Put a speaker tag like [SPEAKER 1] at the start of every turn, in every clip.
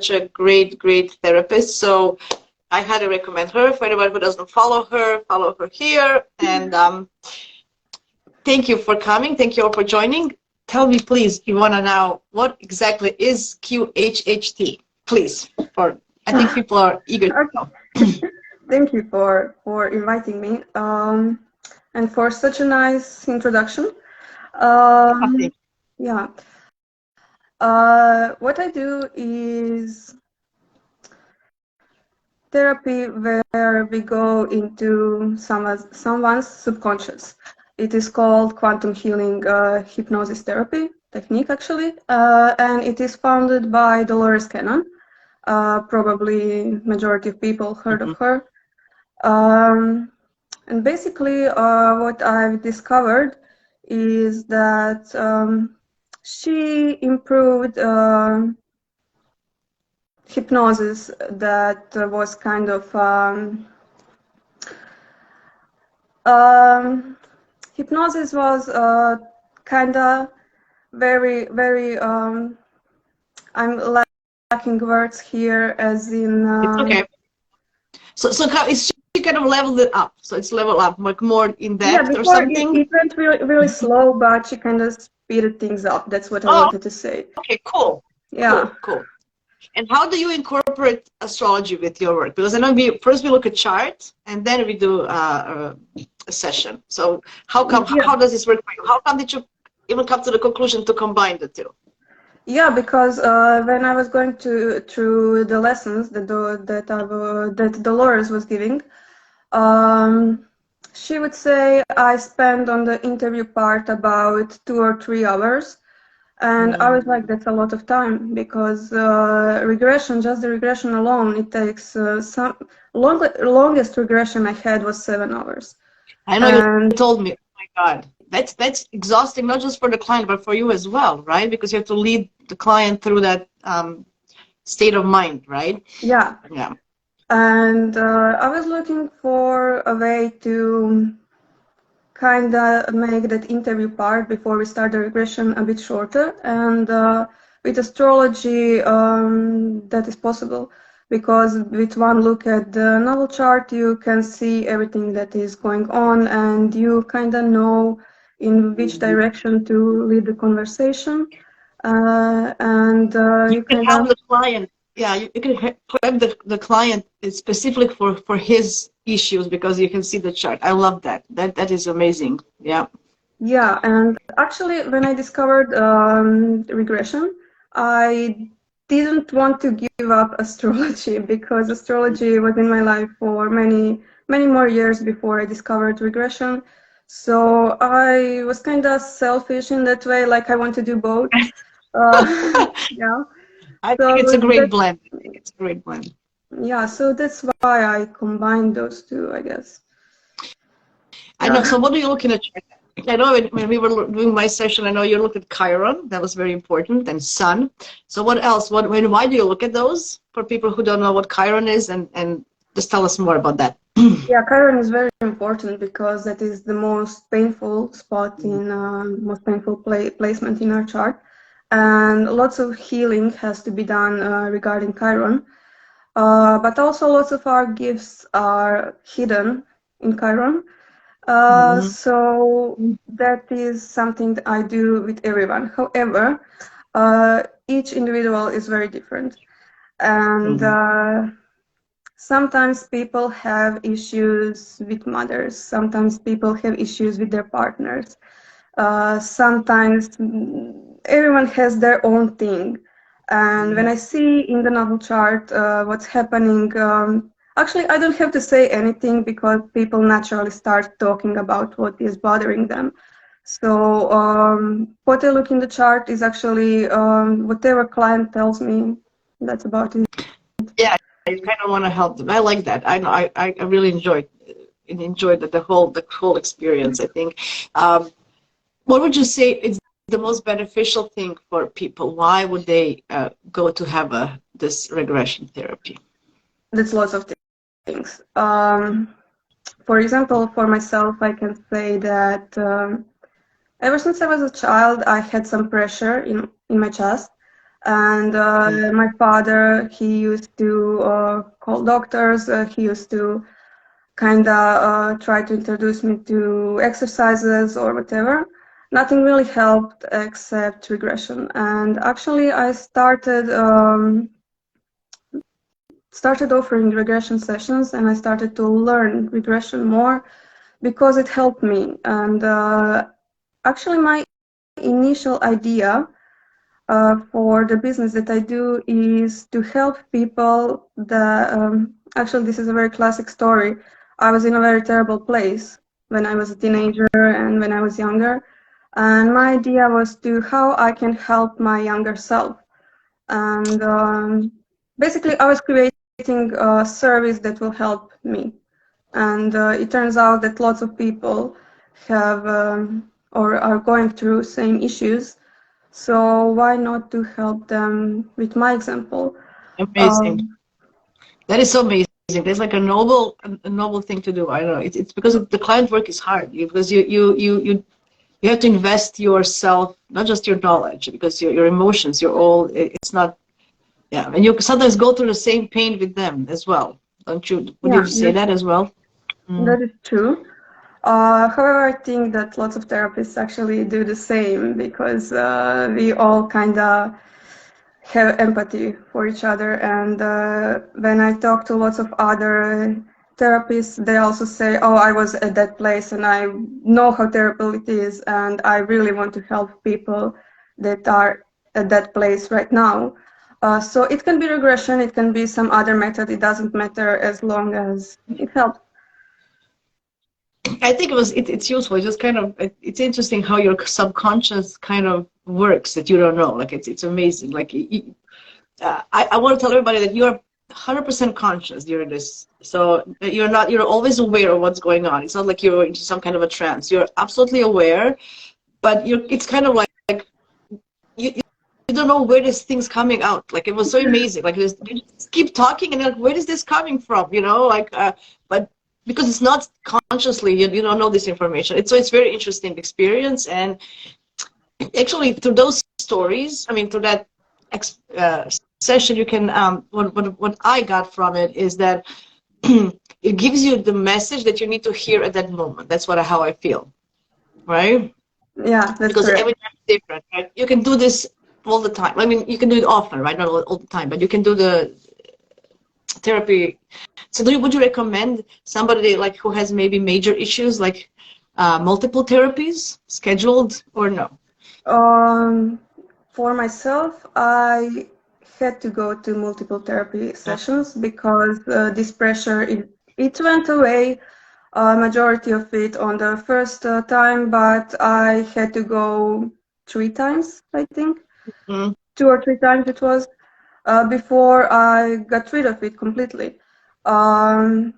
[SPEAKER 1] a great, great therapist. So I highly recommend her. For anyone who doesn't follow her here. And thank you for coming. Thank you all for joining. Tell me, please, Ivona, now, what exactly is QHHT? Please, for I think people are eager to know.
[SPEAKER 2] Thank you for inviting me and for such a nice introduction. Yeah. What I do is therapy where we go into someone's subconscious. It is called quantum healing hypnosis therapy technique, actually, and it is founded by Dolores Cannon. Probably majority of people heard of her. And basically, what I've discovered is that she improved hypnosis that was kind of hypnosis was kind of very I'm lacking words here, as in
[SPEAKER 1] it's okay. So it's kind of leveled it up. So it's leveled up, like more in depth,
[SPEAKER 2] yeah,
[SPEAKER 1] or something.
[SPEAKER 2] It went really slow, but she kind of speeded things up. That's what I wanted to say.
[SPEAKER 1] Okay, cool.
[SPEAKER 2] Yeah.
[SPEAKER 1] Cool. And how do you incorporate astrology with your work? Because I know first we look at charts and then we do a session. So how does this work for you? How come did you even come to the conclusion to combine the two?
[SPEAKER 2] Yeah, because when I was going through the lessons that Dolores was giving, she would say I spend on the interview part about 2 or 3 hours. And I was like, that's a lot of time, because regression, just the regression alone, it takes longest regression I had was 7 hours.
[SPEAKER 1] I know you told me, oh my God, that's exhausting, not just for the client, but for you as well, right? Because you have to lead the client through that state of mind, right?
[SPEAKER 2] Yeah.
[SPEAKER 1] Yeah.
[SPEAKER 2] And I was looking for a way to kind of make that interview part before we start the regression a bit shorter, and with astrology that is possible, because with one look at the natal chart you can see everything that is going on, and you kind of know in which direction to lead the conversation, and
[SPEAKER 1] you can help the client. Yeah, you can help the client specifically for his issues, because you can see the chart. I love that. That is amazing. Yeah.
[SPEAKER 2] Yeah, and actually, when I discovered regression, I didn't want to give up astrology, because astrology was in my life for many more years before I discovered regression. So I was kind of selfish in that way, like I want to do both. Yeah.
[SPEAKER 1] I think it's a great blend. I think it's a great blend.
[SPEAKER 2] Yeah, so that's why I combined those two, I guess.
[SPEAKER 1] I know. So what are you looking at? I know when we were doing my session, I know you looked at Chiron. That was very important, and Sun. So what else? Why do you look at those? For people who don't know what Chiron is, and just tell us more about that.
[SPEAKER 2] Yeah, Chiron is very important, because that is the most painful spot in most painful placement in our chart, and lots of healing has to be done regarding Chiron. But also lots of our gifts are hidden in Chiron. So that is something that I do with everyone. However, each individual is very different, and sometimes people have issues with mothers, sometimes people have issues with their partners, sometimes everyone has their own thing. And when I see in the natal chart what's happening, actually I don't have to say anything, because people naturally start talking about what is bothering them. So what I look in the chart is actually whatever client tells me, that's about it.
[SPEAKER 1] Yeah, you kind of want to help them. I like that. I know. I really enjoyed the whole experience. I think. What would you say is the most beneficial thing for people? Why would they go to have this regression therapy?
[SPEAKER 2] That's lots of things. For example, for myself, I can say that ever since I was a child, I had some pressure in my chest, And my father, he used to call doctors. He used to kind of try to introduce me to exercises or whatever. Nothing really helped except regression. And actually, I started offering regression sessions, and I started to learn regression more because it helped me. And actually, my initial idea for the business that I do is to help people that, actually, this is a very classic story. I was in a very terrible place when I was a teenager and when I was younger. And my idea was to how I can help my younger self. And basically, I was creating a service that will help me. And it turns out that lots of people have or are going through same issues. So why not to help them with my example?
[SPEAKER 1] Amazing. That is so amazing. It's like a noble thing to do. I don't know. It's because the client work is hard. Because you have to invest yourself, not just your knowledge, because your emotions, it's not, yeah. And you sometimes go through the same pain with them as well. Don't you? Would
[SPEAKER 2] Yeah,
[SPEAKER 1] you say that as well?
[SPEAKER 2] that is true. However, I think that lots of therapists actually do the same because we all kind of have empathy for each other. And when I talk to lots of other therapists, they also say, oh, I was at that place and I know how terrible it is, and I really want to help people that are at that place right now. So it can be regression, it can be some other method, it doesn't matter as long as it helps.
[SPEAKER 1] I think it's useful. It's just kind of it's interesting how your subconscious kind of works that you don't know. Like it's amazing. Like I want to tell everybody that you're 100% conscious during this. So you're always aware of what's going on. It's not like you're into some kind of a trance. You're absolutely aware, but it's kind of like you don't know where this thing's coming out. Like it was so amazing. Like you just keep talking and like, where is this coming from? Like but because it's not consciously, you don't know this information. It's very interesting experience. And actually through those stories, I mean through that session, you can what I got from it is that it gives you the message that you need to hear at that moment. That's how I feel, right?
[SPEAKER 2] Yeah, that's
[SPEAKER 1] Because
[SPEAKER 2] correct.
[SPEAKER 1] every time is different, right? You can do this all the time. I mean, you can do it often, right? Not all the time, but you can do the therapy. So would you recommend somebody like who has maybe major issues, like multiple therapies scheduled, or no?
[SPEAKER 2] For myself, I had to go to multiple therapy sessions because this pressure, it went away, majority of it on the first time, but I had to go 3 times, I think.
[SPEAKER 1] Mm.
[SPEAKER 2] 2 or 3 times it was, before I got rid of it completely. Um,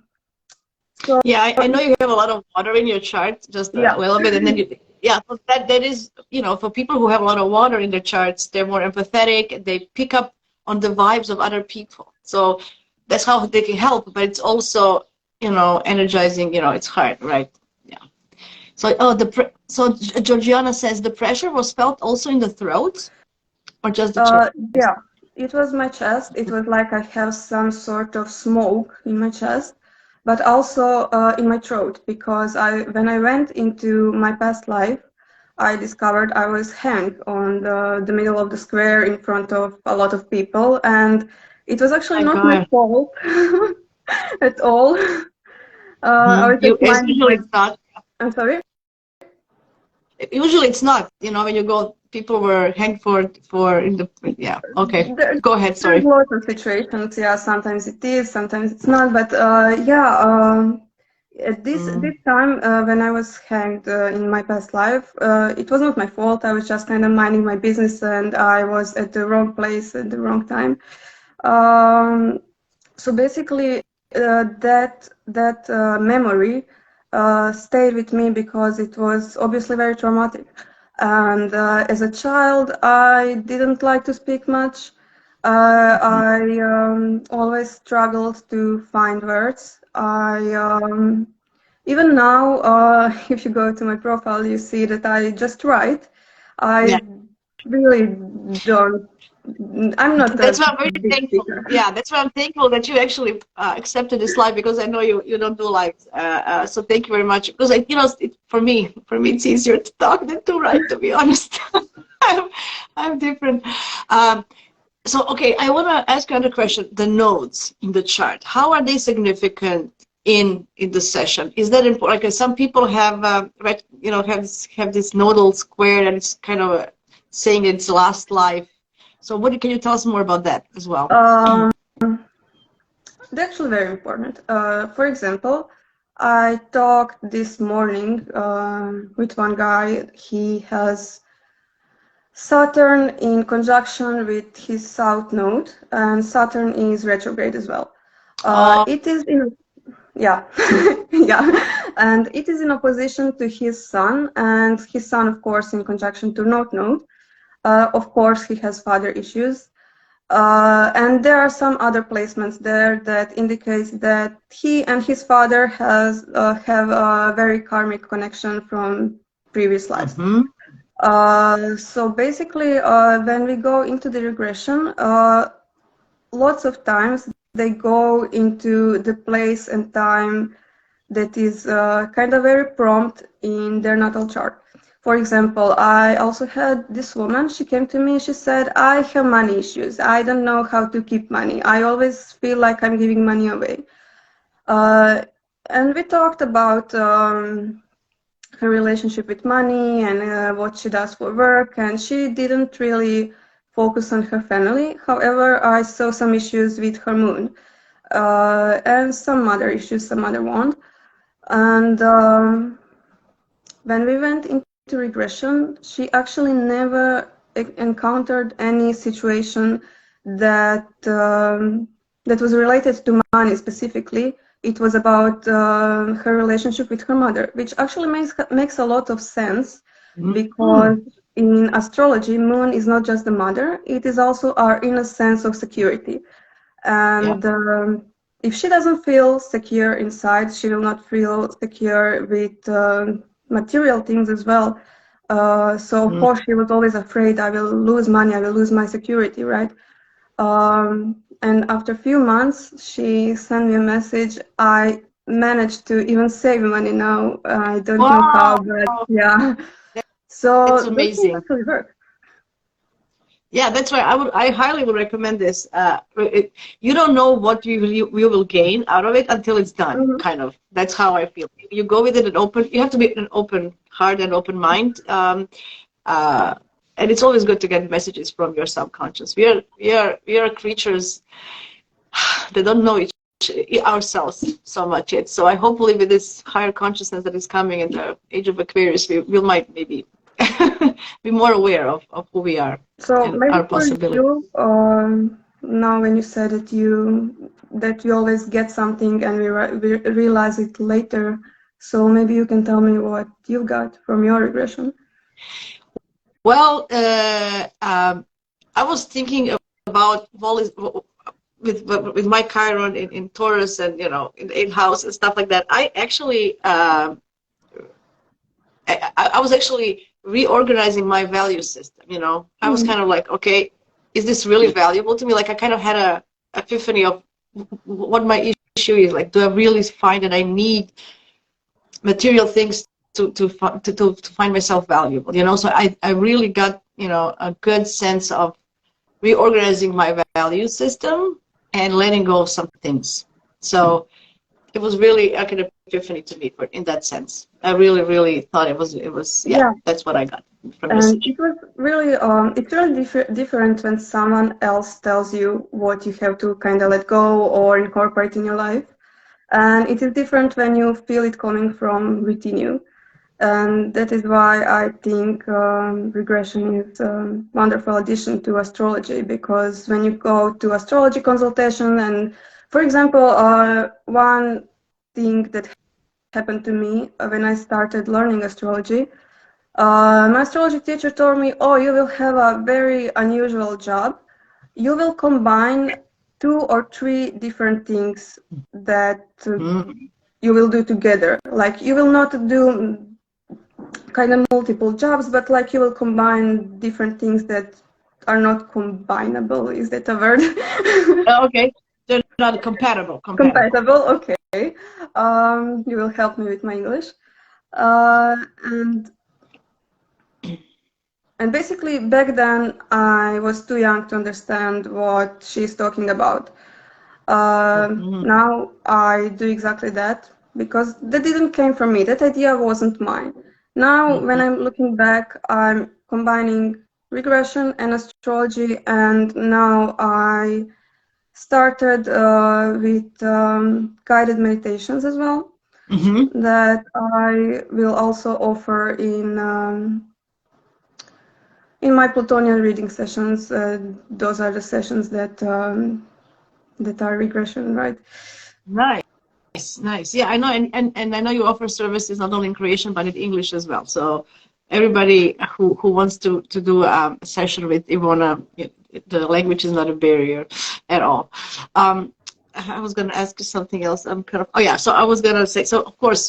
[SPEAKER 2] so,
[SPEAKER 1] Yeah, I know you have a lot of water in your chart, just
[SPEAKER 2] yeah.
[SPEAKER 1] a little bit, and then yeah, so that is, for people who have a lot of water in their charts, they're more empathetic. They pick up on the vibes of other people, so that's how they can help. But it's also, energizing. It's hard, right? Yeah. So, Georgiana says the pressure was felt also in the throat, or just the chest?
[SPEAKER 2] Yeah, it was my chest. It was like I have some sort of smoke in my chest, but also in my throat because when I went into my past life, I discovered I was hanged on the middle of the square in front of a lot of people, and it was actually
[SPEAKER 1] My
[SPEAKER 2] not my
[SPEAKER 1] God.
[SPEAKER 2] fault at all. I was just minding
[SPEAKER 1] Usually
[SPEAKER 2] my.
[SPEAKER 1] it's not.
[SPEAKER 2] I'm sorry.
[SPEAKER 1] Usually it's not, when you go, people were hanged for in the, yeah, okay.
[SPEAKER 2] There,
[SPEAKER 1] Go ahead,
[SPEAKER 2] there's
[SPEAKER 1] sorry.
[SPEAKER 2] lots of situations. Yeah, sometimes it is, sometimes it's not. But yeah, at this time when I was hanged in my past life, it was not my fault. I was just kind of minding my business, and I was at the wrong place at the wrong time. So basically, that memory stayed with me because it was obviously very traumatic. And as a child, I didn't like to speak much. I always struggled to find words. Even now, if you go to my profile, you see that I just write. I
[SPEAKER 1] Yeah.
[SPEAKER 2] really don't. I'm not
[SPEAKER 1] That's
[SPEAKER 2] a
[SPEAKER 1] why I'm very
[SPEAKER 2] big
[SPEAKER 1] thankful.
[SPEAKER 2] speaker.
[SPEAKER 1] Yeah, that's why I'm thankful that you actually accepted this live, because I know you don't do lives. So thank you very much. Because for me it's easier to talk than to write. To be honest, I'm different. Um, so okay, I want to ask you another question. The nodes in the chart, how are they significant in the session? Is that important? Like some people have have this nodal square, and it's kind of saying it's last life. So can you tell us more about that as well?
[SPEAKER 2] Um, That's actually very important. For example, I talked this morning with one guy. He has Saturn in conjunction with his south node, and Saturn is retrograde as well.
[SPEAKER 1] Oh,
[SPEAKER 2] It is in, yeah, yeah, and it is in opposition to his sun, and his sun, of course, in conjunction to north node. Of course, he has father issues. And there are some other placements there that indicates that he and his father have a very karmic connection from previous lives.
[SPEAKER 1] mm-hmm.
[SPEAKER 2] So basically, when we go into the regression, lots of times they go into the place and time that is kind of very prompt in their natal chart. For example, I also had this woman, she came to me, she said, I have money issues. I don't know how to keep money. I always feel like I'm giving money away. And we talked about her relationship with money and what she does for work, and she didn't really focus on her family. However, I saw some issues with her moon and some other issues, some other one. And when we went into regression, she actually never encountered any situation that that was related to money specifically. It was about her relationship with her mother, which actually makes a lot of sense because in astrology, moon is not just the mother; it is also our inner sense of security. And if she doesn't feel secure inside, she will not feel secure with material things as well. So of course she was always afraid, I will lose money, I will lose my security, right? And after a few months, she sent me a message. I managed to even save money now. I don't know how,
[SPEAKER 1] Wow,
[SPEAKER 2] but yeah.
[SPEAKER 1] that's
[SPEAKER 2] So those things
[SPEAKER 1] amazing.
[SPEAKER 2] actually work.
[SPEAKER 1] Yeah, that's why I highly would recommend this. You don't know what you will gain out of it until it's done.
[SPEAKER 2] Mm-hmm.
[SPEAKER 1] Kind of. That's how I feel. You go with it an open. You have to be an open heart and open mind. And it's always good to get messages from your subconscious. We are creatures that don't know ourselves so much yet. So I hopefully with this higher consciousness that is coming in the age of Aquarius, we might maybe be more aware of who we are
[SPEAKER 2] So
[SPEAKER 1] and
[SPEAKER 2] maybe
[SPEAKER 1] our
[SPEAKER 2] for
[SPEAKER 1] possibilities.
[SPEAKER 2] you, now when you said that you always get something and we realize it later, so maybe you can tell me what you got from your regression.
[SPEAKER 1] Well, I was thinking about with my Chiron in Taurus and in the 8th house and stuff like that. I actually I was actually reorganizing my value system. I was kind of like, okay, is this really valuable to me? Like I kind of had a epiphany of what my issue is. Like, do I really find that I need material things to find myself valuable? So I really got a good sense of reorganizing my value system and letting go of some things. So it was really like an epiphany to me in that sense. I really thought it was
[SPEAKER 2] Yeah,
[SPEAKER 1] that's what I got from your
[SPEAKER 2] and
[SPEAKER 1] session.
[SPEAKER 2] it's really different when someone else tells you what you have to kind of let go or incorporate in your life, and it is different when you feel it coming from within you. And that is why I think regression is a wonderful addition to astrology, because when you go to astrology consultation, and for example, one thing that happened to me when I started learning astrology, my astrology teacher told me, oh, you will have a very unusual job. You will combine 2 or 3 different things that you will do together. Like you will not do kind of multiple jobs, but like you will combine different things that are not combinable. Is that a word?
[SPEAKER 1] Okay, they're not compatible.
[SPEAKER 2] Compatible, okay. You will help me with my English. And basically back then I was too young to understand what she's talking about. Now I do exactly that because that didn't came from me. That idea wasn't mine. Now when I'm looking back, I'm combining regression and astrology, and now I started with guided meditations as well, that I will also offer in my Plutonian reading sessions. Those are the sessions that that are regression, right?
[SPEAKER 1] Nice. Yeah, I know, and I know you offer services not only in Croatian but in English as well. So everybody who wants to do a session with Ivona, the language is not a barrier at all. I was going to ask you something else. I'm kind of, oh yeah, so I was going to say, so of course,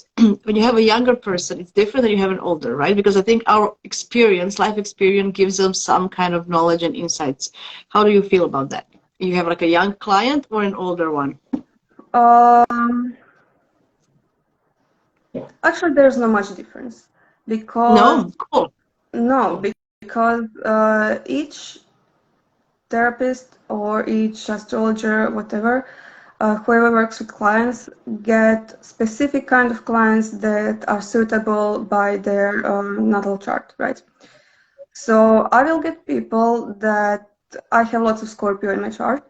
[SPEAKER 1] when you have a younger person, it's different than you have an older, right? Because I think our experience, life experience, gives them some kind of knowledge and insights. How do you feel about that? You have like a young client or an older one?
[SPEAKER 2] Actually, there's not much difference because because each therapist or each astrologer, whatever, whoever works with clients, get specific kind of clients that are suitable by their natal chart, right? So I will get people that I have lots of Scorpio in my chart,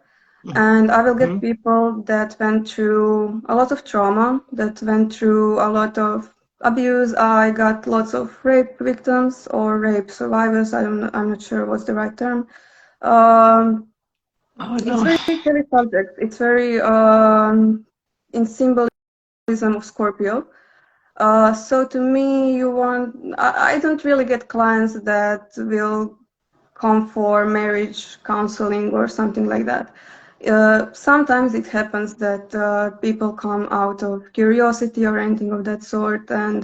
[SPEAKER 2] and I will get people that went through a lot of trauma, that went through a lot of abuse. I got lots of rape victims or rape survivors. I'm not sure what's the right term. It's very heavy subject. It's very in symbolism of Scorpio. So to me, I don't really get clients that will come for marriage counseling or something like that. Sometimes it happens that people come out of curiosity or anything of that sort, and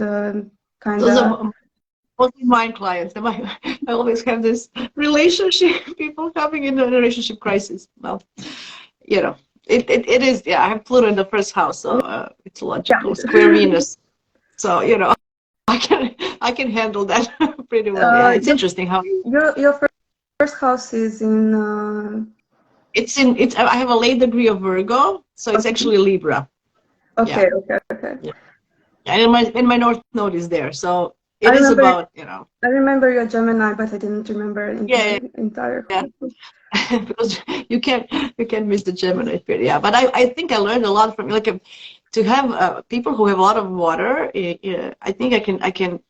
[SPEAKER 2] kind of.
[SPEAKER 1] Mostly my clients. I always have this relationship, people coming into a relationship crisis. Well, you know, it is, yeah, I have Pluto in the first house, so it's logical. Square Venus. So, I can handle that pretty well. Yeah, it's interesting how
[SPEAKER 2] your first house is in.
[SPEAKER 1] I have a late degree of Virgo, so it's actually Libra.
[SPEAKER 2] Okay.
[SPEAKER 1] Yeah. And my North Node is there, so it is about,
[SPEAKER 2] I remember you're Gemini, but I didn't remember entire.
[SPEAKER 1] Yeah. Because you can't miss the Gemini period. Yeah, but I think I learned a lot from, like, to have people who have a lot of water. I think I can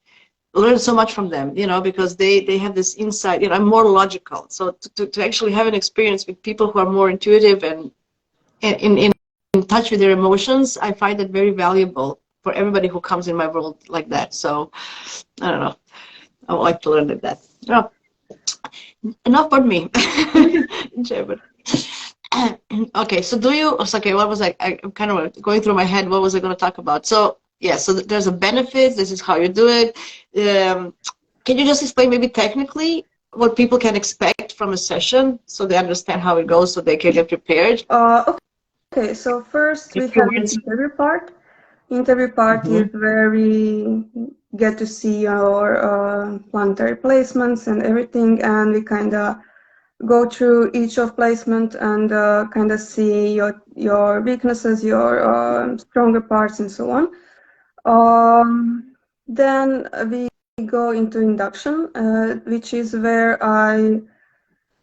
[SPEAKER 1] learn so much from them, because they have this insight. I'm more logical, so to actually have an experience with people who are more intuitive and in touch with their emotions, I find it very valuable for everybody who comes in my world like that. So I don't know, I would like to learn that. Oh, enough about me. Okay, so what was I'm kind of going through my head, what was I going to talk about? So yeah, so there's a benefit, this is how you do it. Can you just explain maybe technically what people can expect from a session so they understand how it goes, so they can get prepared?
[SPEAKER 2] Okay, so first we have the interview part. Interview part is where we get to see your planetary placements and everything, and we kind of go through each of placement and kind of see your weaknesses, your stronger parts, and so on. Then we go into induction, which is where I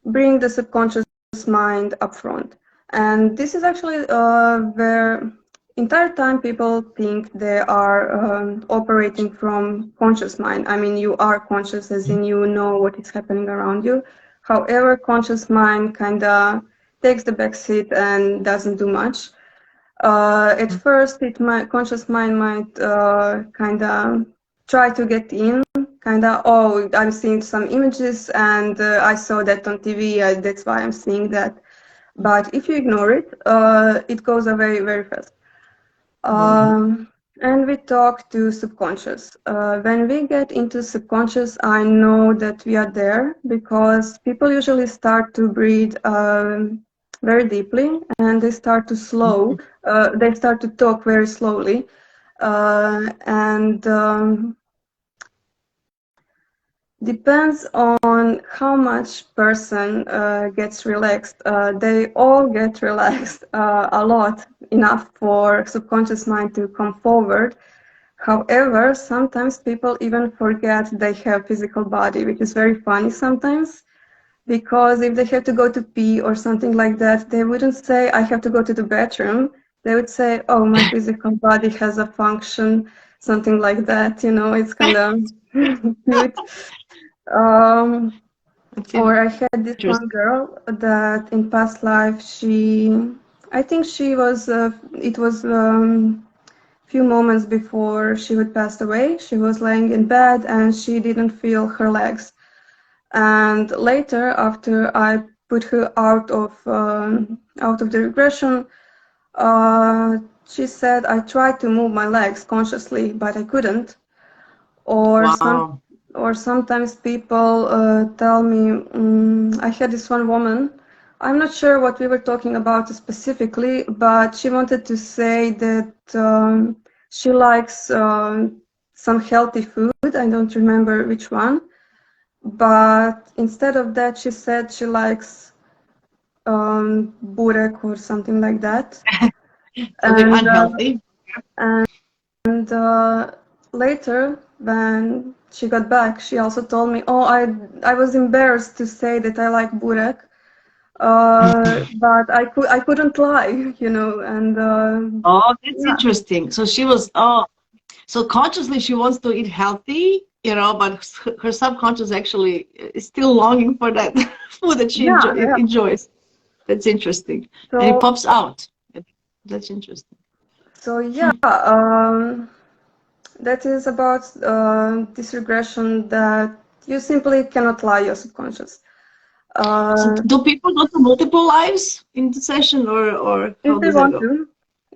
[SPEAKER 2] bring the subconscious mind up front. And this is actually where entire time people think they are operating from conscious mind. I mean, you are conscious as in you know what is happening around you. However, conscious mind kind of takes the back seat and doesn't do much. At first, conscious mind might kind of try to get in, kind of, oh, I'm seeing some images and I saw that on TV, that's why I'm seeing that. But if you ignore it, it goes away very fast. And we talk to subconscious. When we get into subconscious, I know that we are there because people usually start to breathe very deeply, and they start to slow. They start to talk very slowly, and depends on how much person gets relaxed. They all get relaxed a lot, enough for subconscious mind to come forward. However, sometimes people even forget they have physical body, which is very funny sometimes, because if they have to go to pee or something like that, they wouldn't say, I have to go to the bathroom. They would say, oh, my physical body has a function, something like that. It's kind of cute. Um, or I had this one girl that in past life, I think it was few moments before she would pass away. She was laying in bed and she didn't feel her legs. And later, after I put her out of the regression, she said, I tried to move my legs consciously, but I couldn't. Or
[SPEAKER 1] Wow.
[SPEAKER 2] sometimes people tell me, I had this one woman, I'm not sure what we were talking about specifically, but she wanted to say that she likes some healthy food. I don't remember which one, but instead of that, she said she likes burek or something like that.
[SPEAKER 1] Something
[SPEAKER 2] And
[SPEAKER 1] unhealthy.
[SPEAKER 2] And later, when she got back, she also told me, "Oh, I was embarrassed to say that I like burek, but I couldn't lie, And
[SPEAKER 1] Oh, that's
[SPEAKER 2] yeah,
[SPEAKER 1] interesting. So so consciously she wants to eat healthy, but her subconscious actually is still longing for that food that she
[SPEAKER 2] yeah, yeah.
[SPEAKER 1] enjoys. That's interesting. And it
[SPEAKER 2] So
[SPEAKER 1] pops out. That's interesting.
[SPEAKER 2] yeah, that is about this regression that you simply cannot lie your subconscious.
[SPEAKER 1] So
[SPEAKER 2] Uh,
[SPEAKER 1] do people go to multiple lives in the session, or
[SPEAKER 2] if
[SPEAKER 1] how
[SPEAKER 2] they
[SPEAKER 1] does that
[SPEAKER 2] want
[SPEAKER 1] go?
[SPEAKER 2] to.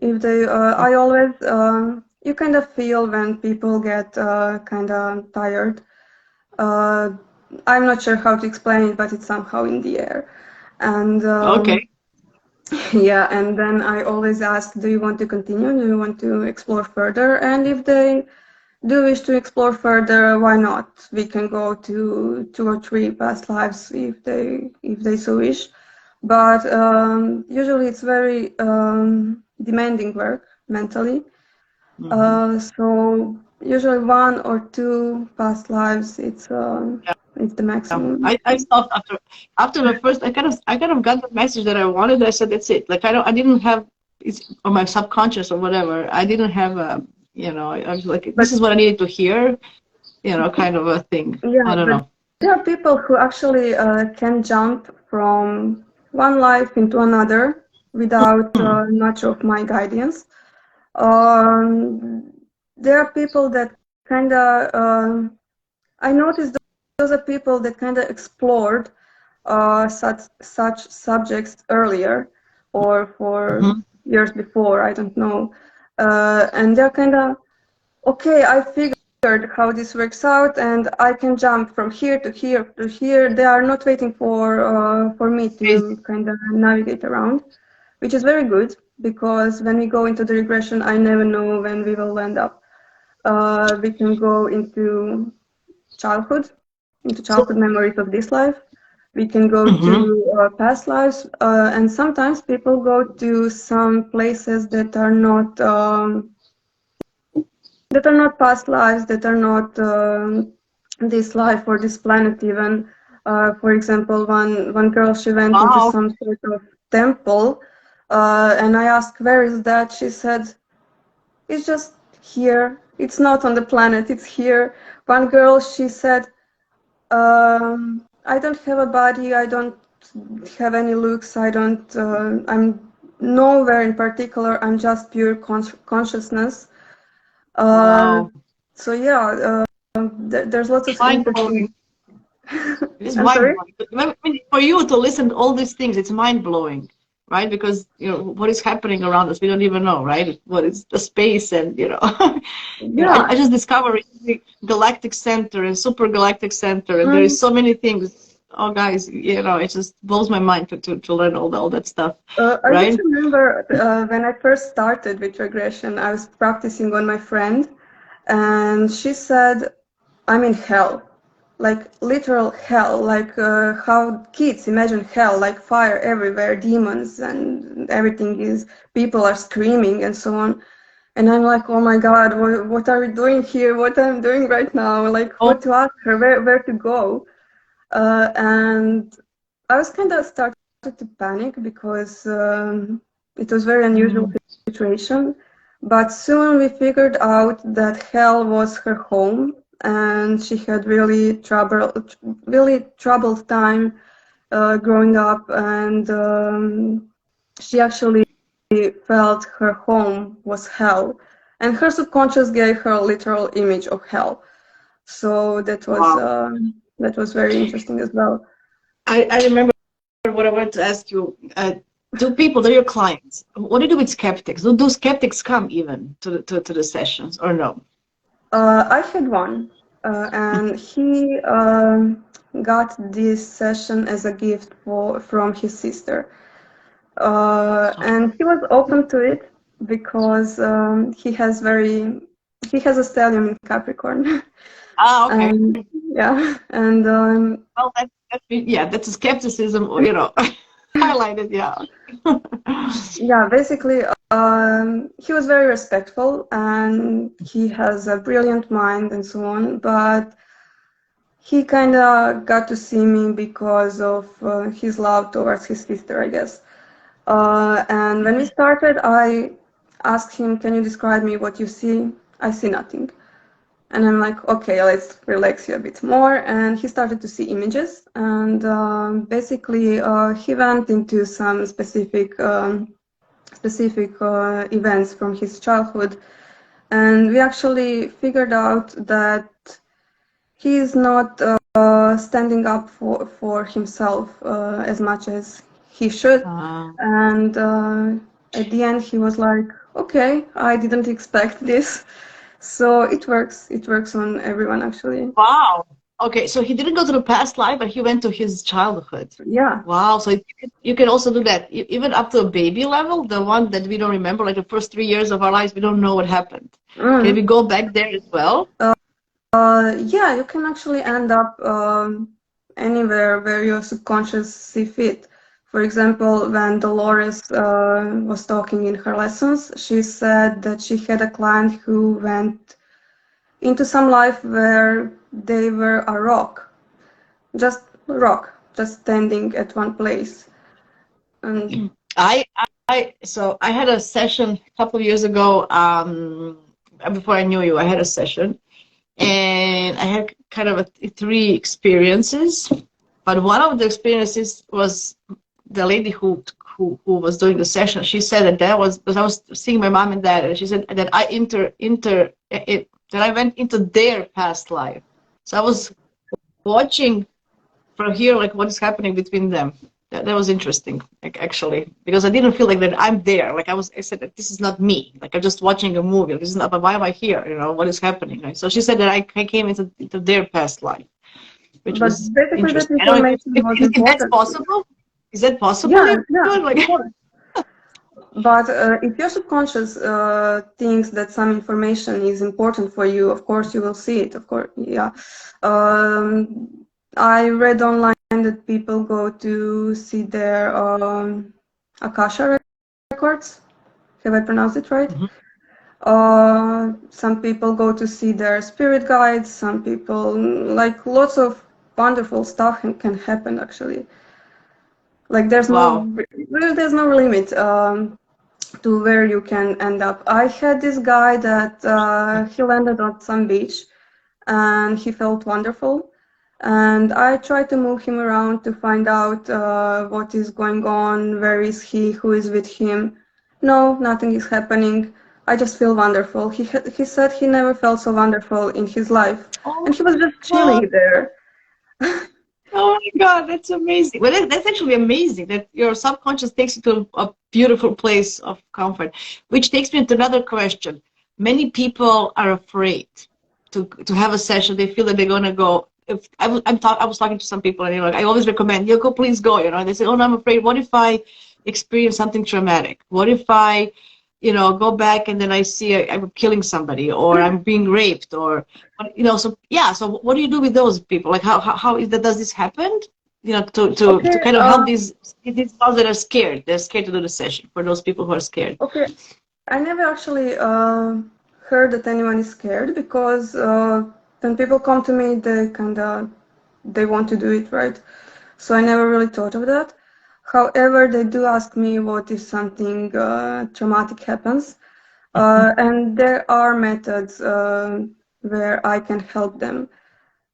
[SPEAKER 2] If they, I always, you kind of feel when people get kind of tired. Uh, I'm not sure how to explain it, but it's somehow in the air. And
[SPEAKER 1] Okay.
[SPEAKER 2] yeah, and then I always ask, do you want to continue? Do you want to explore further? And if they do wish to explore further, why not? We can go to 2 or 3 past lives if they so wish. But usually it's very demanding work mentally. So usually 1 or 2 past lives, it's the maximum.
[SPEAKER 1] I stopped after the first. I kind of got the message that I wanted. I said that's it. Like I didn't have it's on my subconscious or whatever. I didn't have a I was like
[SPEAKER 2] But
[SPEAKER 1] this is what I needed to hear. Kind of a thing.
[SPEAKER 2] yeah,
[SPEAKER 1] I don't
[SPEAKER 2] but
[SPEAKER 1] know.
[SPEAKER 2] there are people who actually can jump from one life into another without much of my guidance. Um, there are people that kind of, I noticed those are people that kind of explored such subjects earlier or for
[SPEAKER 1] Mhm.
[SPEAKER 2] years before, I don't know. And they're kind of, okay, I figured how this works out and I can jump from here to here to here. They are not waiting for me to
[SPEAKER 1] Crazy.
[SPEAKER 2] kind of navigate around, which is very good because when we go into the regression, I never know when we will end up. We can go childhood, into
[SPEAKER 1] So.
[SPEAKER 2] childhood memories of this life. We can go
[SPEAKER 1] Mhm.
[SPEAKER 2] to past lives, and sometimes people go to some places that are not past lives, that are not this life or this planet even. For example, one girl, she went into
[SPEAKER 1] Wow.
[SPEAKER 2] some sort of temple, and I asked, where is that? She said, it's just here. It's not on the planet, it's here. One girl, she said, I don't have a body, I don't have any looks, I'm nowhere in particular, I'm just pure consciousness. Uh,
[SPEAKER 1] Wow.
[SPEAKER 2] so yeah, there's lots of
[SPEAKER 1] Mind
[SPEAKER 2] interesting.
[SPEAKER 1] blowing. It's
[SPEAKER 2] I'm
[SPEAKER 1] mind
[SPEAKER 2] sorry.
[SPEAKER 1] blowing. For you to listen to all these things, it's mind blowing. right? Because, you know, what is happening around us, we don't even know, right? What is the space, and, you know, you know,
[SPEAKER 2] Yeah.
[SPEAKER 1] I just discovered the galactic center and super galactic center, and there is so many things. Oh, guys, you know, it just blows my mind to learn all that stuff,
[SPEAKER 2] I just
[SPEAKER 1] right?
[SPEAKER 2] remember when I first started with regression, I was practicing on my friend, and she said, I'm in hell, like literal hell, like how kids imagine hell, like fire everywhere, demons, and everything is, people are screaming and so on. And I'm like, oh my God, what are we doing here? What I'm doing right now? Like,
[SPEAKER 1] Oh,
[SPEAKER 2] what to ask her, where to go? And I was kind of started to panic because it was very unusual situation. But soon we figured out that hell was her home, and she had really troubled time growing up, and she actually felt her home was hell, and her subconscious gave her a literal image of hell. So
[SPEAKER 1] wow.
[SPEAKER 2] that was very interesting as well.
[SPEAKER 1] I remember what I wanted to ask you. Do people, they're your clients, what do you do with skeptics? Do skeptics come even to the sessions, or no?
[SPEAKER 2] I had one, and he got this session as a gift from his sister. And he was open to it because he has a stellium in Capricorn.
[SPEAKER 1] Ah, okay.
[SPEAKER 2] And yeah, and
[SPEAKER 1] Well, yeah, that's a skepticism, you know, highlighted, yeah.
[SPEAKER 2] yeah, basically, he was very respectful and he has a brilliant mind and so on, but he kind of got to see me because of his love towards his sister, I guess. And when we started, I asked him, can you describe me what you see? I see nothing. And I'm like, okay, let's relax you a bit more. And he started to see images. And basically, he went into some specific events from his childhood. And we actually figured out that he is not standing up for himself as much as he should. And at the end, he was like, okay, I didn't expect this. So it works. It works on everyone, actually.
[SPEAKER 1] Wow. Okay, so he didn't go to the past life, but he went to his childhood.
[SPEAKER 2] Yeah.
[SPEAKER 1] Wow. So you can also do that, even up to a baby level, the one that we don't remember, like the first 3 years of our lives, we don't know what happened. Can we go back there as well?
[SPEAKER 2] Yeah, you can actually end up anywhere where your subconscious see fit. For example, when Dolores was talking in her lessons, she said that she had a client who went into some life where they were a rock, just standing at one place. And
[SPEAKER 1] So I had a session a couple of years ago, before I knew you, I had a session, and I had kind of three experiences. But one of the experiences was the lady who was doing the session. She said that was because I was seeing my mom and dad, and she said that that I went into their past life. So I was watching from here, like what is happening between them. That was interesting, like, actually, because I didn't feel like that I'm there. Like I said that this is not me. Like I'm just watching a movie. This is not. But why am I here? You know, what is happening? Right? So she said that I came into their past life, which
[SPEAKER 2] but
[SPEAKER 1] was
[SPEAKER 2] basically that
[SPEAKER 1] interesting. I don't know
[SPEAKER 2] information was
[SPEAKER 1] if that's
[SPEAKER 2] important.
[SPEAKER 1] possible. Is that possible?
[SPEAKER 2] Yeah, yeah,
[SPEAKER 1] Like,
[SPEAKER 2] of course. But if your subconscious thinks that some information is important for you, of course you will see it. Of course, yeah. I read online that people go to see their Akasha records. Have I pronounced it right? Some people go to see their spirit guides. Some people, like, lots of wonderful stuff can happen actually. Like there's
[SPEAKER 1] wow.
[SPEAKER 2] no limit to where you can end up. I had this guy that he landed on some beach and he felt wonderful. And I tried to move him around to find out what is going on, where is he, who is with him. No, nothing is happening. I just feel wonderful. He said he never felt so wonderful in his life.
[SPEAKER 1] Oh
[SPEAKER 2] And he was just
[SPEAKER 1] my
[SPEAKER 2] chilling there.
[SPEAKER 1] Oh my God, that's amazing. Well, that's actually amazing that your subconscious takes you to a beautiful place of comfort, which takes me to another question. Many people are afraid to have a session. They feel that they're gonna go. If I was talking to some people, and I always recommend, go, please go. And they say, oh, no, I'm afraid. What if I experience something traumatic? What if I, go back and then I see I'm killing somebody, or I'm being raped, or so yeah. So what do you do with those people? Like how is that? Does this happen? To
[SPEAKER 2] Okay,
[SPEAKER 1] kind of help these ones that are scared. They're scared to do the session for those people who are scared.
[SPEAKER 2] okay. I never actually heard that anyone is scared because when people come to me, they want to do it, right? So I never really thought of that. However, they do ask me what if something traumatic happens, and there are methods where I can help them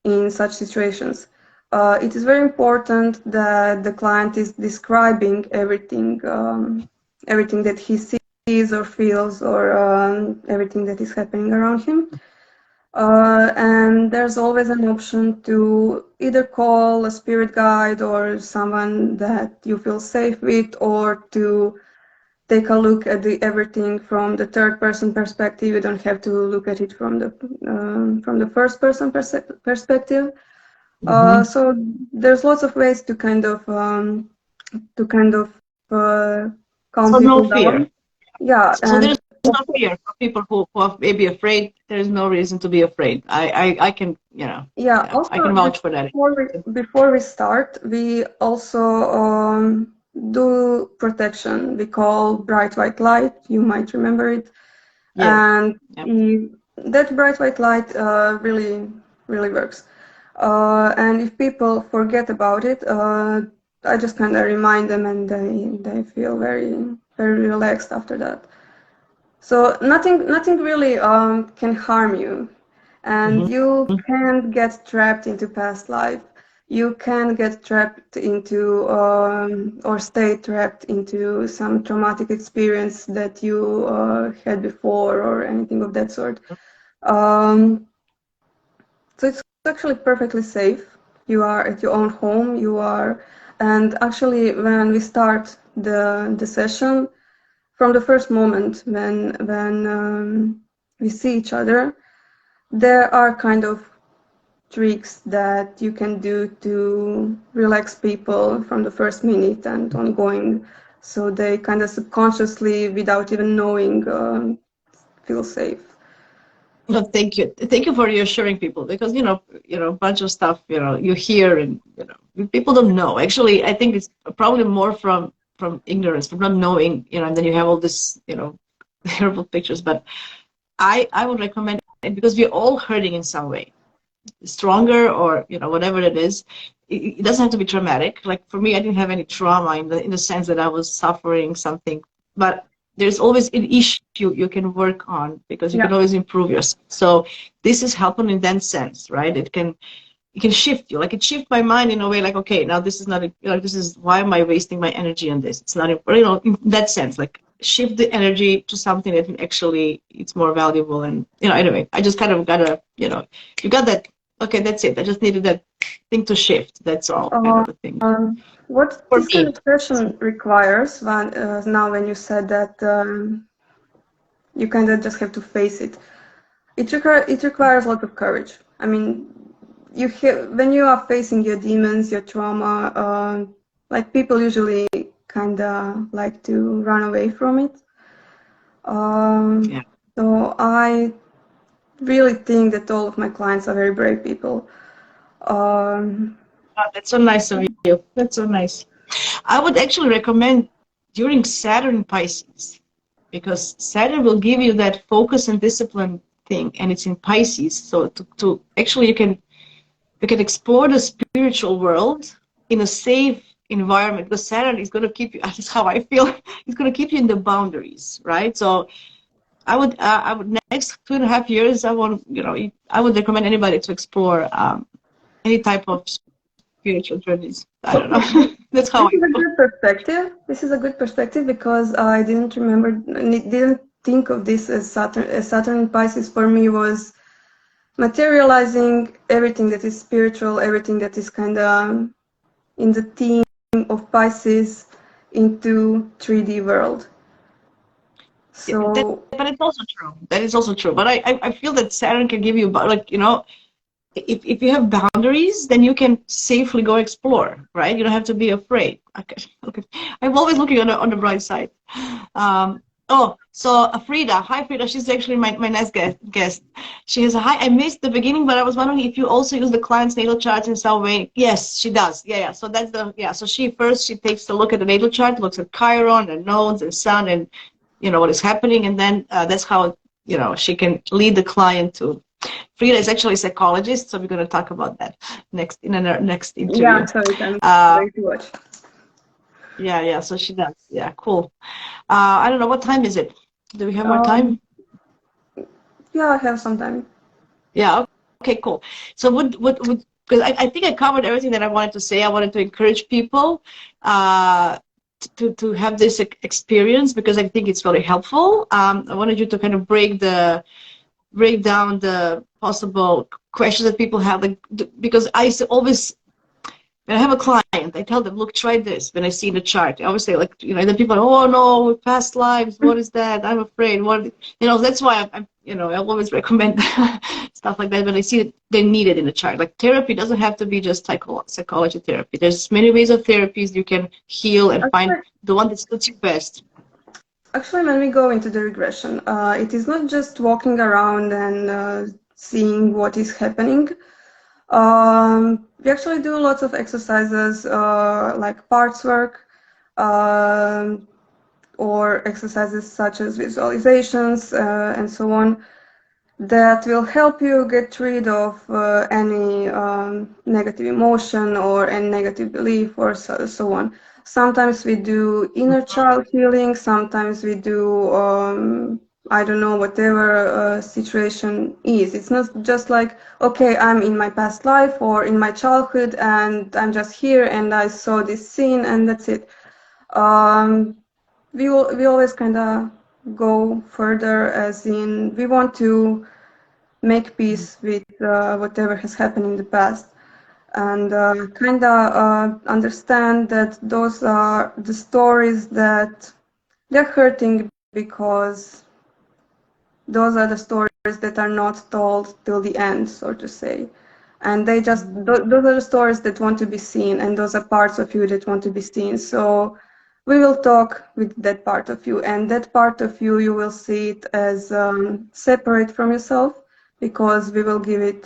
[SPEAKER 2] in such situations. It is very important that the client is describing everything that he sees or feels, or everything that is happening around him. And there's always an option to either call a spirit guide or someone that you feel safe with, or to take a look at everything from the third person perspective. You don't have to look at it from the first person perspective. So there's lots of ways to kind of calm
[SPEAKER 1] So no
[SPEAKER 2] people
[SPEAKER 1] fear.
[SPEAKER 2] down. Yeah,
[SPEAKER 1] So
[SPEAKER 2] and
[SPEAKER 1] there's no fear for people who are maybe afraid. There's no reason to be afraid. I can,
[SPEAKER 2] yeah.
[SPEAKER 1] I
[SPEAKER 2] Also,
[SPEAKER 1] can vouch for that.
[SPEAKER 2] before we start, we also do protection. We call bright white light. You might remember it.
[SPEAKER 1] Yes.
[SPEAKER 2] And
[SPEAKER 1] Yep.
[SPEAKER 2] that bright white light really works. And if people forget about it, I just kind of remind them, and they feel very relaxed after that. So nothing really can harm you, and you can't get trapped into past life. You can get trapped into or stay trapped into some traumatic experience that you had before, or anything of that sort. So it's actually perfectly safe. You are at your own home. And actually, when we start the session, from the first moment when we see each other, there are kind of tricks that you can do to relax people from the first minute and ongoing, so they kind of subconsciously, without even knowing, feel safe.
[SPEAKER 1] No, thank you. Thank you for reassuring people, because a bunch of stuff you hear, and people don't know. Actually, I think it's probably more from ignorance, from not knowing, and then you have all this terrible pictures. But I would recommend it, because we're all hurting in some way, stronger or whatever it is. It doesn't have to be traumatic. Like for me, I didn't have any trauma in the sense that I was suffering something, but there's always an issue you can work on, because you
[SPEAKER 2] Yeah.
[SPEAKER 1] can always improve yourself. So this is helping in that sense, right? It can shift you. Like it shift my mind in a way, like, okay, now this is not this is, why am I wasting my energy on this? It's not, in that sense, like shift the energy to something that actually it's more valuable. And anyway, I just kind of gotta, you got that. Okay, that's it. I just needed that thing to shift. That's all, kind of the thing
[SPEAKER 2] What
[SPEAKER 1] for
[SPEAKER 2] this kind
[SPEAKER 1] me.
[SPEAKER 2] of session requires, now when you said that you kind of just have to face it, it requires a lot of courage. I mean, when you are facing your demons, your trauma, like people usually kind of like to run away from it.
[SPEAKER 1] Yeah.
[SPEAKER 2] So I really think that all of my clients are very brave people.
[SPEAKER 1] Oh, that's so nice of you. That's so nice. I would actually recommend during Saturn Pisces, because Saturn will give you that focus and discipline thing, and it's in Pisces. So to actually you can explore the spiritual world in a safe environment, because Saturn is going to keep you. That's how I feel. It's going to keep you in the boundaries, right? So I would next 2.5 years, I would recommend anybody to explore any type of spiritual journeys. I don't
[SPEAKER 2] Okay,
[SPEAKER 1] know. That's how
[SPEAKER 2] this
[SPEAKER 1] I
[SPEAKER 2] is a
[SPEAKER 1] feel.
[SPEAKER 2] good perspective. This is a good perspective because I didn't think of this as Saturn. Saturn in Pisces for me was materializing everything that is spiritual, everything that is kind of in the theme of Pisces into 3D world. So,
[SPEAKER 1] but it's also true. That is also true. But I feel that Saturn can give you, like, you know, if you have boundaries, then you can safely go explore, right? You don't have to be afraid. Okay. Okay. I'm always looking on the bright side. Oh, so Frida. Hi, Frida. She's actually my next guest. She has a hi. I missed the beginning, but I was wondering if you also use the client's natal charts in some way. Yes, she does. Yeah, yeah. So that's the, yeah. So she takes a look at the natal chart, looks at Chiron and nodes and sun and, you know, what is happening, and then that's how, you know, she can lead the client to. Frida is actually a psychologist, so we're going to talk about that next in our next interview.
[SPEAKER 2] yeah, so you can
[SPEAKER 1] Uh,
[SPEAKER 2] wait to watch.
[SPEAKER 1] yeah, yeah. So she does. Yeah, cool. I don't know, what time is it? Do we have more time?
[SPEAKER 2] Yeah, I have some time.
[SPEAKER 1] Yeah. Okay. Cool. So would because I think I covered everything that I wanted to say. I wanted to encourage people to have this experience because I think it's very helpful. I wanted you to kind of break down the possible questions that people have, like, because I always, when I have a client, I tell them, look, try this. When I see the chart, I always say, like, you know, and then people are, oh no, past lives, what is that? I'm afraid. What, you know, that's why I'm you know, I always recommend stuff like that when I see that they need it in the chart. Like, therapy doesn't have to be just psychology therapy. There's many ways of therapies you can heal and find the one that suits you best.
[SPEAKER 2] Actually, when we go into the regression, it is not just walking around and seeing what is happening. We actually do lots of exercises like parts work or exercises such as visualizations and so on that will help you get rid of any negative emotion or any negative belief or so on. Sometimes we do inner child healing, sometimes we do, I don't know, whatever situation is. It's not just like, okay, I'm in my past life or in my childhood and I'm just here and I saw this scene and that's it. We always kind of go further, as in we want to make peace with whatever has happened in the past and kind of understand that those are the stories that they're hurting because those are the stories that are not told till the end, so to say. And they just, those are the stories that want to be seen, and those are parts of you that want to be seen. So we will talk with that part of you, and that part of you, you will see it as separate from yourself, because we will give it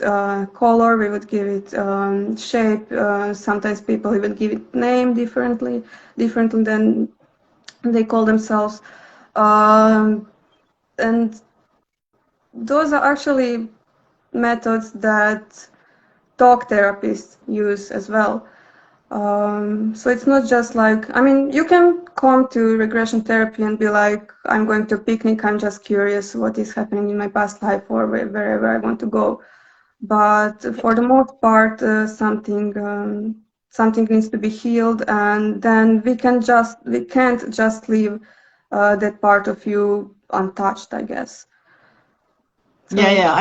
[SPEAKER 2] color, we would give it shape. Sometimes people even give it name differently than they call themselves. And those are actually methods that talk therapists use as well. So it's not just like, I mean, you can come to regression therapy and be like, I'm going to a picnic, I'm just curious what is happening in my past life or wherever I want to go. But for the most part, something needs to be healed, and then we can't just leave that part of you untouched, I guess. So,
[SPEAKER 1] Yeah, yeah,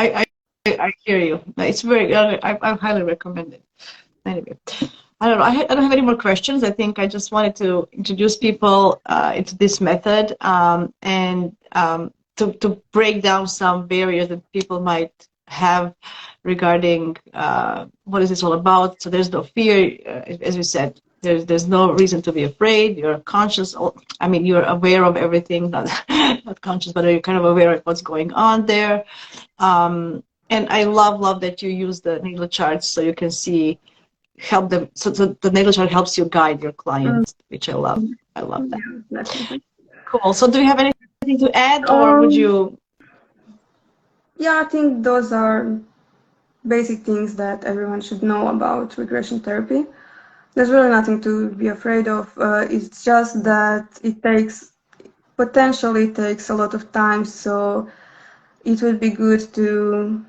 [SPEAKER 1] I hear you. It's very, I highly recommend it. Anyway, I don't know. I don't have any more questions. I think I just wanted to introduce people into this method and to break down some barriers that people might have regarding what is this all about. So there's no fear, as we said. There's no reason to be afraid. You're conscious. I mean, you're aware of everything, not not conscious, but you're kind of aware of what's going on there. And I love that you use the natal charts so you can see, help them. So the natal chart helps you guide your clients, which I love. I love that.
[SPEAKER 2] yeah, definitely.
[SPEAKER 1] Cool. So do you have anything to add, or would
[SPEAKER 2] Um,
[SPEAKER 1] you?
[SPEAKER 2] yeah, I think those are basic things that everyone should know about regression therapy. There's really nothing to be afraid of. It's just that it potentially takes a lot of time, so it would be good to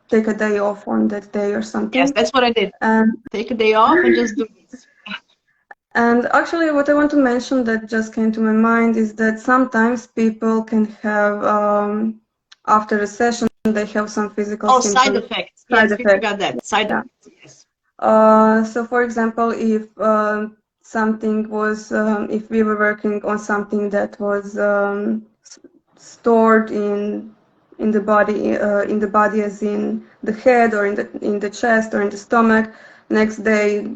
[SPEAKER 2] take a day off on that day or something.
[SPEAKER 1] Yes, that's what I did.
[SPEAKER 2] And
[SPEAKER 1] Take a day off and just do this.
[SPEAKER 2] And actually, what I want to mention that just came to my mind is that sometimes people can have, after a session, they have some physical
[SPEAKER 1] Oh, side
[SPEAKER 2] symptoms.
[SPEAKER 1] effects.
[SPEAKER 2] Side
[SPEAKER 1] Yes, we
[SPEAKER 2] effects.
[SPEAKER 1] forgot that. Side
[SPEAKER 2] Yeah.
[SPEAKER 1] effects. Yes.
[SPEAKER 2] So, for example, if something was, if we were working on something that was stored in the body, as in the head or in the chest or in the stomach, next day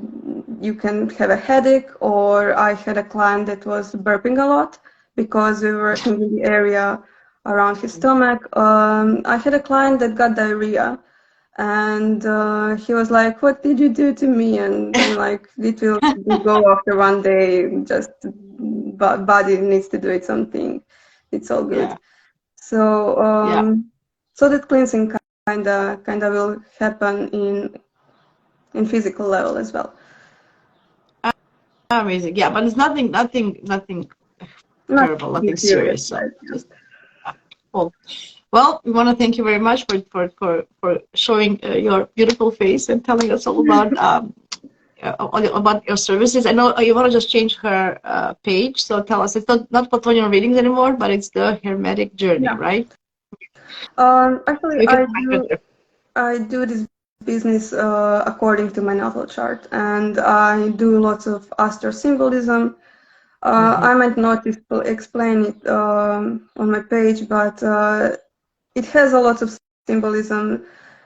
[SPEAKER 2] you can have a headache. Or I had a client that was burping a lot because we were working in the area around his stomach. I had a client that got diarrhea. And he was like, "What did you do to me?" And I'm like, "It will go after one day. Just body needs to do its own thing. It's all good."
[SPEAKER 1] Yeah.
[SPEAKER 2] So
[SPEAKER 1] Yeah.
[SPEAKER 2] so that cleansing kinda will happen in physical level as well.
[SPEAKER 1] Amazing. Yeah, but it's nothing
[SPEAKER 2] Not
[SPEAKER 1] terrible,
[SPEAKER 2] too
[SPEAKER 1] nothing
[SPEAKER 2] serious,
[SPEAKER 1] serious. So
[SPEAKER 2] right?
[SPEAKER 1] just cool. Well, we want to thank you very much for showing your beautiful face and telling us all about your services. I know you want to just change her page, so tell us it's not Plutonian readings anymore, but it's the Hermetic Journey,
[SPEAKER 2] Yeah.
[SPEAKER 1] right?
[SPEAKER 2] Actually,
[SPEAKER 1] You can find her there.
[SPEAKER 2] I do this business according to my natal chart, and I do lots of astro symbolism. I might not explain it on my page, but it has a lot of symbolism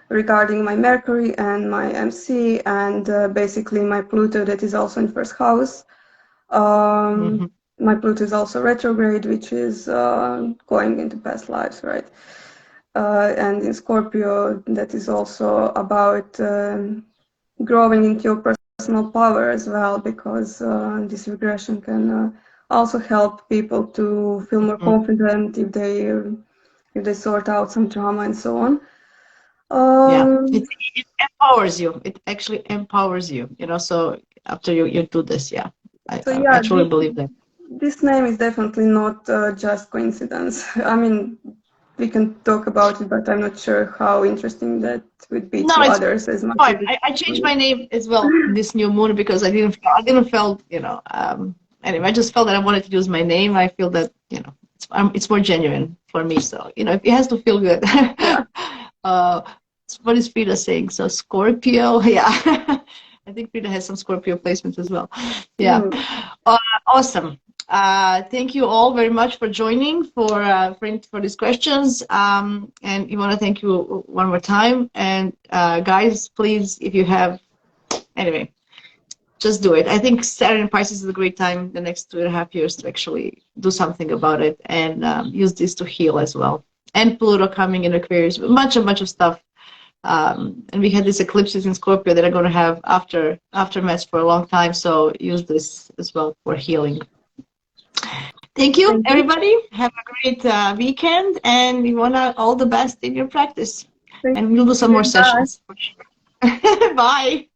[SPEAKER 2] regarding my Mercury and my MC, and basically my Pluto that is also in first house.
[SPEAKER 1] Mm-hmm.
[SPEAKER 2] My Pluto is also retrograde, which is going into past lives, right? And in Scorpio, that is also about growing into your personal power as well, because this regression can also help people to feel more confident if they sort out some trauma and so on.
[SPEAKER 1] Yeah,
[SPEAKER 2] Um,
[SPEAKER 1] it empowers you. It actually empowers you. You know, so after you do this, yeah,
[SPEAKER 2] so
[SPEAKER 1] I
[SPEAKER 2] yeah,
[SPEAKER 1] truly believe that.
[SPEAKER 2] this name is definitely not just coincidence. I mean, we can talk about it, but I'm not sure how interesting that would be
[SPEAKER 1] No,
[SPEAKER 2] to
[SPEAKER 1] it's
[SPEAKER 2] others as much as
[SPEAKER 1] fine.
[SPEAKER 2] it
[SPEAKER 1] I changed my name as well this new moon because I didn't feel, anyway, I just felt that I wanted to use my name. I feel that, it's more genuine for me. So, it has to feel good.
[SPEAKER 2] yeah.
[SPEAKER 1] uh, what is Frida saying? So Scorpio, yeah. I think Frida has some Scorpio placements as well. Yeah.
[SPEAKER 2] Mm.
[SPEAKER 1] Awesome. Thank you all very much for joining for these questions. And we want to thank you one more time. And guys, please, if you have, anyway, just do it. I think Saturn in Pisces is a great time the next 2.5 years to actually do something about it and use this to heal as well. And Pluto coming in Aquarius, a bunch of stuff. And we had these eclipses in Scorpio that are going to have aftermaths for a long time. So use this as well for healing. Thank you,
[SPEAKER 2] Thank you.
[SPEAKER 1] everybody. Have a great weekend, and we want all the best in your practice.
[SPEAKER 2] Thank
[SPEAKER 1] And we'll do some
[SPEAKER 2] you.
[SPEAKER 1] more
[SPEAKER 2] Bye.
[SPEAKER 1] sessions for sure. Bye.